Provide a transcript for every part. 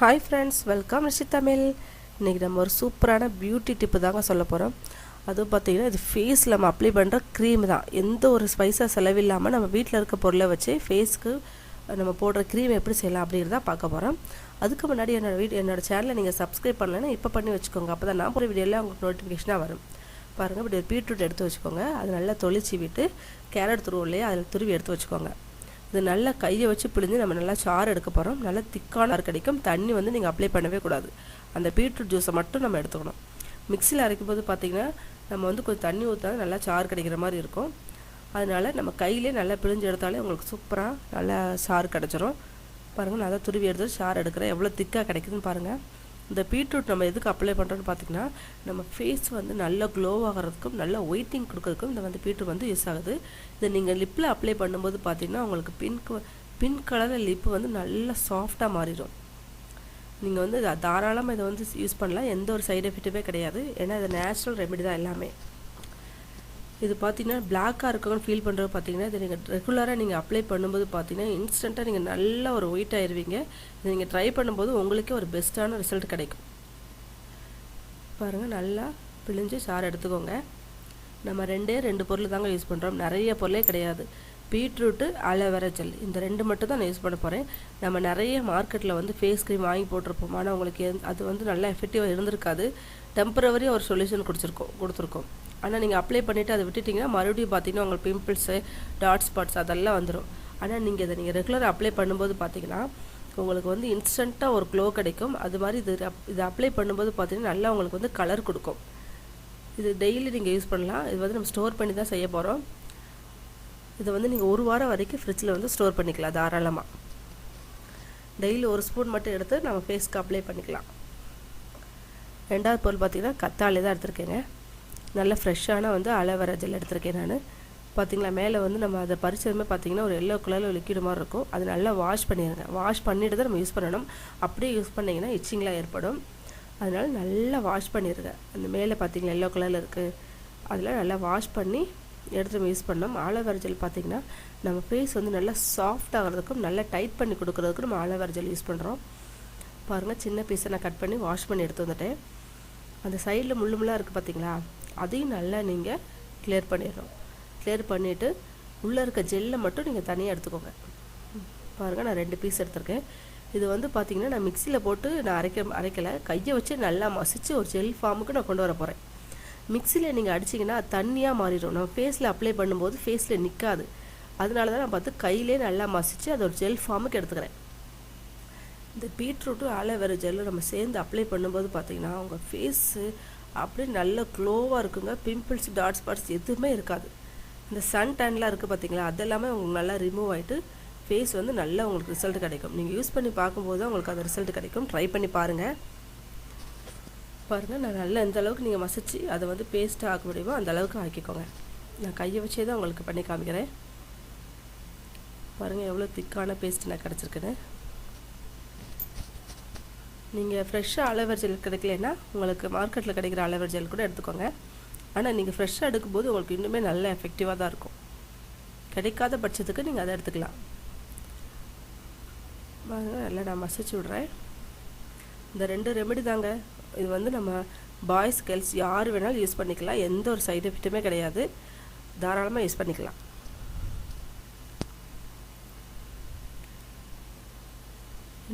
Hi friends, welcome ரிஷி தமிழ். இன்றைக்கி நம்ம ஒரு சூப்பரான பியூட்டி டிப்பு தாங்க சொல்ல போகிறோம். அதுவும் பார்த்திங்கன்னா இது ஃபேஸில் நம்ம அப்ளை பண்ணுற க்ரீம் தான். எந்த ஒரு ஸ்பைஸாக செலவில்லாமல் நம்ம வீட்டில் இருக்க பொருளை வச்சு ஃபேஸ்க்கு நம்ம போடுற க்ரீம் எப்படி செய்யலாம் அப்படிங்கிறத பார்க்க போகிறோம். அதுக்கு முன்னாடி என்னோடய சேனலை நீங்கள் சப்ஸ்கிரைப் பண்ணலைன்னா இப்போ பண்ணி வச்சுக்கோங்க. அப்போ தான் நான் ஒரு வீடியோவில் உங்களுக்கு நோட்டிஃபிகேஷனாக வரும். பாருங்கள், இப்படி ஒரு பீட்ரூட் எடுத்து வச்சுக்கோங்க. அது நல்லா தொளிச்சு விட்டு கேரட் துருவும் இல்லையா, அதில் துருவி எடுத்து வச்சுக்கோங்க. இது நல்லா கையை வச்சு பிழிஞ்சு நம்ம நல்லா சாறு எடுக்க போகிறோம். நல்லா திக்கான சாறு கிடைக்கும். தண்ணி வந்து நீங்கள் அப்ளை பண்ணவே கூடாது. அந்த பீட்ரூட் ஜூஸை மட்டும் நம்ம எடுத்துக்கணும். மிக்சியில் அரைக்கும் போது பார்த்திங்கன்னா நம்ம வந்து கொஞ்சம் தண்ணி ஊற்றினா நல்லா சாறு கிடைக்கிற மாதிரி இருக்கும். அதனால் நம்ம கையிலே நல்லா பிழிஞ்சு எடுத்தாலே உங்களுக்கு சூப்பராக நல்லா சாறு கிடச்சிரும். பாருங்கள், நான் தான் துருவி எடுத்து சாறு எடுக்கிறேன். எவ்வளோ திக்காக கிடைக்குதுன்னு பாருங்கள். இந்த பீட்ரூட் நம்ம எதுக்கு அப்ளை பண்ணுறோன்னு பார்த்திங்கன்னா, நம்ம ஃபேஸ் வந்து நல்லா க்ளோ ஆகிறதுக்கும் நல்லா ஒயிட்டிங் கொடுக்கறதுக்கும் இந்த வந்து பீட்ரூட் வந்து யூஸ் ஆகுது. இதை நீங்கள் லிப்பில் அப்ளை பண்ணும்போது பார்த்திங்கன்னா உங்களுக்கு பிங்க் கலரில் லிப்பு வந்து நல்லா சாஃப்டாக மாறிடும். நீங்கள் வந்து தாராளமாக இதை வந்து யூஸ் பண்ணலாம். எந்த ஒரு சைடு எஃபெக்ட்டுமே கிடையாது. ஏன்னா இது நேச்சுரல் ரெமெடி தான் எல்லாமே. இது பார்த்திங்கன்னா பிளாக்காக இருக்கணும்னு ஃபீல் பண்ணுறது பார்த்திங்கன்னா, இதை நீங்கள் ரெகுலராக நீங்கள் அப்ளை பண்ணும்போது பார்த்திங்கன்னா இன்ஸ்டண்ட்டாக நீங்கள் நல்லா ஒரு ஒயிட் ஆயிடுவீங்க. இதை நீங்கள் ட்ரை பண்ணும்போது உங்களுக்கே ஒரு பெஸ்ட்டான ரிசல்ட் கிடைக்கும். பாருங்கள், நல்லா பிழிஞ்சு சாறு எடுத்துக்கோங்க. நம்ம ரெண்டு பொருள் தாங்க யூஸ் பண்ணுறோம். நிறைய பொருளே கிடையாது. பீட்ரூட்டு, அலோவேரா ஜெல், இந்த ரெண்டு மட்டும் தான் நான் யூஸ் பண்ண போகிறேன். நம்ம நிறைய மார்க்கெட்டில் வந்து ஃபேஸ் க்ரீம் வாங்கி போட்டிருப்போம். ஆனால் உங்களுக்கு அது வந்து நல்லா எஃபெக்டிவாக இருந்திருக்காது. டெம்பரவரியாக ஒரு சொல்யூஷன் கொடுத்துருக்கோம். ஆனால் நீங்கள் அப்ளை பண்ணிவிட்டு அதை விட்டுட்டிங்கன்னா மறுபடியும் பார்த்திங்கன்னா உங்களுக்கு பிம்பிள்ஸு, டாட் ஸ்பாட்ஸ் அதெல்லாம் வந்துடும். ஆனால் நீங்கள் இதை ரெகுலராக அப்ளை பண்ணும்போது பார்த்திங்கன்னா உங்களுக்கு வந்து இன்ஸ்டண்ட்டாக ஒரு க்ளோ கிடைக்கும். அது மாதிரி இது அப்ளை பண்ணும்போது பார்த்திங்கன்னா நல்லா உங்களுக்கு வந்து கலர் கொடுக்கும். இது டெய்லி நீங்கள் யூஸ் பண்ணலாம். இது வந்து நம்ம ஸ்டோர் பண்ணி தான் செய்ய போகிறோம். இதை வந்து நீங்கள் ஒரு வாரம் வரைக்கும் ஃப்ரிட்ஜில் வந்து ஸ்டோர் பண்ணிக்கலாம் தாராளமாக. டெய்லி ஒரு ஸ்பூன் மட்டும் எடுத்து நம்ம ஃபேஸ்க்கு அப்ளை பண்ணிக்கலாம். ரெண்டாவது பொருள் பார்த்திங்கன்னா கத்தாழை தான் எடுத்துருக்கேங்க. நல்ல ஃப்ரெஷ்ஷான வந்து அலோவேரா ஜெல் எடுத்திருக்கேன் நான். பார்த்திங்களா, மேலே வந்து நம்ம அதை பறிச்சதுமே பார்த்திங்கன்னா ஒரு எல்லோ கலரில் லிக்விட் மாதிரி இருக்கும். அது நல்லா வாஷ் பண்ணிடுங்க. வாஷ் பண்ணிட்டு தான் நம்ம யூஸ் பண்ணணும். அப்படியே யூஸ் பண்ணிங்கன்னா இச்சிங்லாம் ஏற்படும். அதனால் நல்லா வாஷ் பண்ணிடுங்க. அந்த மேலே பார்த்திங்களா எல்லோ கலரில் இருக்குது, அதில் நல்லா வாஷ் பண்ணி எடுத்து நம்ம யூஸ் பண்ணோம். அலோவேரா ஜெல் பார்த்திங்கன்னா நம்ம ஃபேஸ் வந்து நல்லா சாஃப்ட் ஆகிறதுக்கும் நல்லா டைட் பண்ணி கொடுக்குறதுக்கும் நம்ம அலோவேரா ஜெல் யூஸ் பண்ணுறோம். பாருங்கள், சின்ன பீஸை நான் கட் பண்ணி வாஷ் பண்ணி எடுத்து வந்துட்டேன். அந்த சைடில் முள்ளுலாம் இருக்குது பார்த்திங்களா, அதையும் நல்லா நீங்கள் கிளியர் பண்ணிடணும். கிளியர் பண்ணிவிட்டு உள்ளே இருக்க ஜெல்லை மட்டும் நீங்கள் தனியாக எடுத்துக்கோங்க. பாருங்கள், நான் 2 பீஸ் எடுத்திருக்கேன். இது வந்து பார்த்திங்கன்னா நான் மிக்சியில் போட்டு நான் அரைக்கலை, கையை வச்சு நல்லா மசித்து ஒரு ஜெல் ஃபார்முக்கு நான் கொண்டு வர போகிறேன். மிக்சியில் நீங்கள் அடிச்சிங்கன்னா தண்ணியாக மாறிடும். நம்ம ஃபேஸில் அப்ளை பண்ணும்போது ஃபேஸில் நிற்காது. அதனால தான் நான் பார்த்து கையிலே நல்லா மசித்து அதை ஒரு ஜெல் ஃபார்முக்கு எடுத்துக்கிறேன். இந்த பீட்ரூட்டும் அலோவேரா ஜெல்லும் நம்ம சேர்ந்து அப்ளை பண்ணும்போது பார்த்திங்கன்னா உங்கள் ஃபேஸு அப்படியே நல்ல க்ளோவாக இருக்குங்க. பிம்பிள்ஸ், டாட் ஸ்பாட்ஸ் எதுவுமே இருக்காது. இந்த சன் டேன்லாம் இருக்குது பார்த்திங்களா, அதெல்லாமே உங்களுக்கு நல்லா ரிமூவ் ஆகிட்டு ஃபேஸ் வந்து நல்லா உங்களுக்கு ரிசல்ட் கிடைக்கும். நீங்கள் யூஸ் பண்ணி பார்க்கும்போது தான் உங்களுக்கு அந்த ரிசல்ட் கிடைக்கும். ட்ரை பண்ணி பாருங்கள். பாருங்கள், நான் நல்லா எந்த அளவுக்கு நீங்கள் மசிச்சு அதை வந்து பேஸ்ட்டாக ஆக்க முடியுமோ அந்த அளவுக்கு ஆக்கிக்கோங்க. நான் கையை வச்சே தான் உங்களுக்கு பண்ணி காமிக்கிறேன். பாருங்கள், எவ்வளோ திக்கான பேஸ்ட் நான் கிடச்சிருக்குன்னு. நீங்கள் ஃப்ரெஷ்ஷாக அலோவேரா ஜெல் கிடைக்கலன்னா உங்களுக்கு மார்க்கெட்டில் கிடைக்கிற அலோவேரா ஜெல் கூட எடுத்துக்கோங்க. ஆனால் நீங்கள் ஃப்ரெஷ்ஷாக எடுக்கும்போது உங்களுக்கு இன்னுமே நல்ல எஃபெக்டிவாக தான் இருக்கும். கிடைக்காத பட்சத்துக்கு நீங்கள் அதை எடுத்துக்கலாம். நல்லா நான் மசிச்சு விட்றேன். இந்த 2 ரெமெடி தாங்க. இது வந்து நம்ம பாய்ஸ், கேர்ள்ஸ் யார் வேணாலும் யூஸ் பண்ணிக்கலாம். எந்த ஒரு சைடு எஃபெக்ட்டுமே கிடையாது. தாராளமாக யூஸ் பண்ணிக்கலாம்.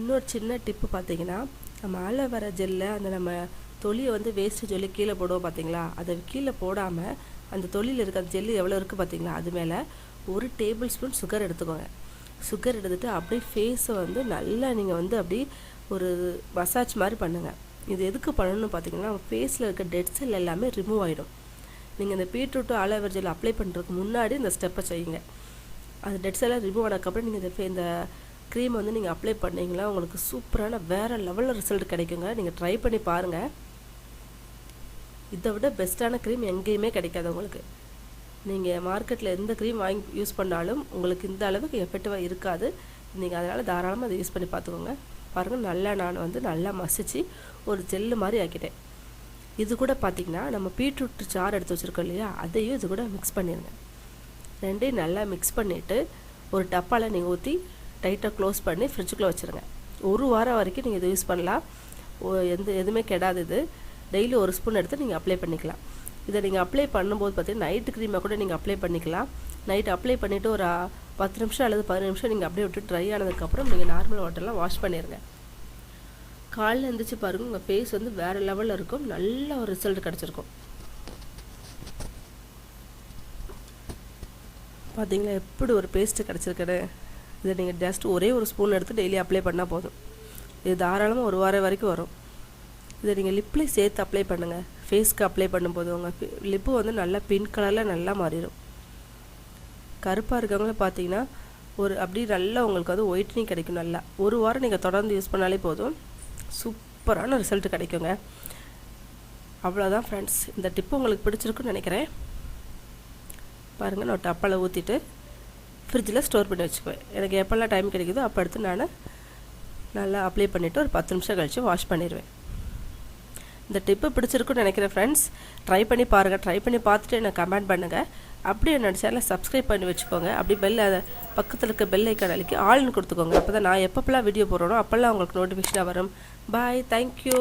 இன்னொரு சின்ன டிப்பு பார்த்திங்கன்னா, நம்ம அலோவேரா ஜெல்லில் அந்த நம்ம தொலியை வந்து வேஸ்ட்டு சொல்லி கீழே போடுவோம் பார்த்திங்களா, அதை கீழே போடாமல் அந்த தொலியில் இருக்க அந்த ஜெல்லி எவ்வளோ இருக்குது பார்த்திங்களா, அது மேலே 1 டேபிள் ஸ்பூன் சுகர் எடுத்துக்கோங்க. சுகர் எடுத்துகிட்டு அப்படியே ஃபேஸை வந்து நல்லா நீங்கள் வந்து அப்படி ஒரு மசாஜ் மாதிரி பண்ணுங்கள். இது எதுக்கு பண்ணணும்னு பார்த்திங்கன்னா ஃபேஸில் இருக்க டெட் செல் எல்லாமே ரிமூவ் ஆகிடும். நீங்கள் இந்த பீட்ரூட்டும் அலோவேரா ஜெல் அப்ளை பண்ணுறதுக்கு முன்னாடி இந்த ஸ்டெப்பை செய்யுங்க. அது டெட் செல்லாம் ரிமூவ் ஆனதுக்கப்புறம் நீங்கள் இந்த க்ரீம் வந்து நீங்கள் அப்ளை பண்ணிங்களா உங்களுக்கு சூப்பரான வேறு லெவலில் ரிசல்ட் கிடைக்குங்க. நீங்கள் ட்ரை பண்ணி பாருங்கள். இதை விட பெஸ்ட்டான க்ரீம் எங்கேயுமே கிடைக்காது உங்களுக்கு. நீங்கள் மார்க்கெட்டில் எந்த க்ரீம் வாங்கி யூஸ் பண்ணாலும் உங்களுக்கு இந்த அளவுக்கு எஃபெக்டிவாக இருக்காது. நீங்கள் அதனால் தாராளமாக அதை யூஸ் பண்ணி பார்த்துக்கோங்க. பாருங்கள், நல்லா நான் வந்து நல்லா மசிச்சு ஒரு ஜெல்லு மாதிரி ஆக்கிட்டேன். இது கூட பார்த்திங்கன்னா நம்ம பீட்ரூட் சாறு எடுத்து வச்சுருக்கோம் இல்லையா, அதையும் இது கூட மிக்ஸ் பண்ணிடுங்க. ரெண்டையும் நல்லா மிக்ஸ் பண்ணிவிட்டு ஒரு டப்பாவில் நீங்கள் ஊற்றி டைட்டாக க்ளோஸ் பண்ணி ஃப்ரிட்ஜுக்குள்ளே வச்சுருங்க. 1 வாரம் வரைக்கும் நீங்கள் இதை யூஸ் பண்ணலாம். எதுவுமே கெடாது. இது டெய்லி 1 ஸ்பூன் எடுத்து நீங்கள் அப்ளை பண்ணிக்கலாம். இதை நீங்கள் அப்ளை பண்ணும்போது பார்த்தீங்கன்னா நைட்டு க்ரீமை கூட நீங்கள் அப்ளை பண்ணிக்கலாம். நைட் அப்ளை பண்ணிவிட்டு ஒரு 10 நிமிஷம் அல்லது 15 நிமிஷம் நீங்கள் அப்படியே விட்டு ட்ரை ஆனதுக்கப்புறம் நீங்கள் நார்மல் வாட்டர்லாம் வாஷ் பண்ணிடுங்க. காலையில் எழுந்திரிச்சு பாருங்கள், உங்கள் ஃபேஸ் வந்து வேறு லெவலில் இருக்கும். நல்ல ஒரு ரிசல்ட் கிடச்சிருக்கும். பார்த்தீங்களா எப்படி ஒரு பேஸ்ட்டு கிடச்சிருக்குது. இதை நீங்கள் ஜஸ்ட் ஒரே ஒரு ஸ்பூன் எடுத்து டெய்லி அப்ளை பண்ணால் போதும். இது தாராளமாக 1 வாரம் வரைக்கும் வரும். இதை நீங்கள் லிப்லேயும் சேர்த்து அப்ளை பண்ணுங்கள். ஃபேஸ்க்கு அப்ளை பண்ணும்போது உங்கள் லிப்பு வந்து நல்லா பிங்க் கலரில் நல்லா மாறிடும். கருப்பாக இருக்கவங்கள பார்த்தீங்கன்னா அப்படி நல்லா உங்களுக்கு வந்து ஒயிட்னிங் கிடைக்கும். நல்லா 1 வாரம் நீங்கள் தொடர்ந்து யூஸ் பண்ணாலே போதும், சூப்பரான ரிசல்ட் கிடைக்குங்க. அவ்வளோதான் ஃப்ரெண்ட்ஸ். இந்த டிப்பு உங்களுக்கு பிடிச்சிருக்குன்னு நினைக்கிறேன். பாருங்கள், நான் டப்பாவில் ஊற்றிட்டு ஃப்ரிட்ஜில் ஸ்டோர் பண்ணி வச்சுக்குவேன். எனக்கு எப்போல்லாம் டைம் கிடைக்குதோ அப்போ எடுத்து நான் நல்லா அப்ளை பண்ணிவிட்டு ஒரு 10 நிமிஷம் கழித்து வாஷ் பண்ணிடுவேன். இந்த டிப்பு பிடிச்சிருக்குன்னு நினைக்கிறேன் ஃப்ரெண்ட்ஸ். ட்ரை பண்ணி பாருங்கள். ட்ரை பண்ணி பார்த்துட்டு எனக்கு கமெண்ட் பண்ணுங்கள். அப்படியே என்னோடய சேனலை சப்ஸ்கிரைப் பண்ணி வச்சுக்கோங்க. அப்படி பக்கத்தில் இருக்க பெல் ஐக்கான் அழுத்தி ஆல்னு கொடுத்துக்கோங்க. அப்போ தான் நான் எப்பப்பெல்லாம் வீடியோ போடுறேனோ அப்போல்லாம் உங்களுக்கு நோட்டிஃபிகேஷனாக வரும். பாய், தேங்க்யூ.